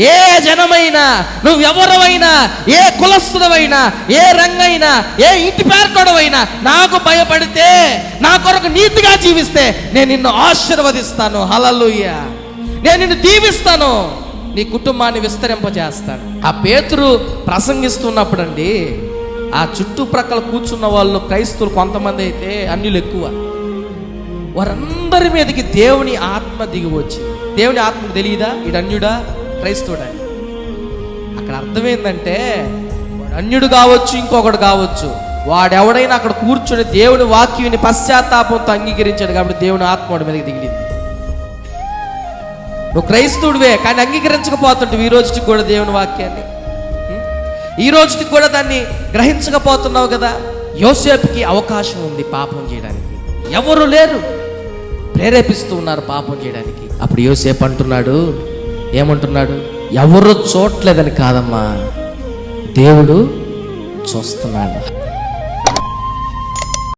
ఏ జనమైనా, నువ్వెవరవైనా, ఏ కులస్తుడవైనా, ఏ రంగైనా, ఏ ఇంటి పేరుకోవడమైనా నాకు భయపడితే, నా కొరకు నీతిగా జీవిస్తే నేను నిన్ను ఆశీర్వదిస్తాను. హల్లెలూయా. నేను నిన్ను దీవిస్తాను, నీ కుటుంబాన్ని విస్తరింపజేస్తాను. ఆ పేతురు ప్రసంగిస్తున్నప్పుడు అండి, ఆ చుట్టుప్రక్కల కూర్చున్న వాళ్ళు క్రైస్తవులు కొంతమంది అయితే అన్యులు ఎక్కువ, వారందరి మీదకి దేవుని ఆత్మ దిగి వచ్చింది. దేవుని ఆత్మకు తెలియదా ఇడు అన్యుడా క్రైస్తవుడా? అక్కడ అర్థమైందంటే వాడు అన్యుడు కావచ్చు, ఇంకొకడు కావచ్చు, వాడెవడైనా అక్కడ కూర్చొని దేవుని వాక్యాన్ని పశ్చాత్తాపంతో అంగీకరించాడు కాబట్టి దేవుని ఆత్మ వాడి మీదకి దిగిలింది. నువ్వు క్రైస్తవుడివే కానీ అంగీకరించకపోతుంటావు ఈ రోజుకి కూడా దేవుని వాక్యాన్ని, ఈ రోజుకి కూడా దాన్ని గ్రహించకపోతున్నావు కదా. యోసేపుకి అవకాశం ఉంది పాపం చేయడానికి, ఎవరు లేరు, ప్రేరేపిస్తూ ఉన్నారు పాపం చేయడానికి. అప్పుడు యోసేపు అంటున్నాడు, ఏమంటున్నాడు? ఎవరు చూడలేదని కాదమ్మా, దేవుడు చూస్తున్నాడు.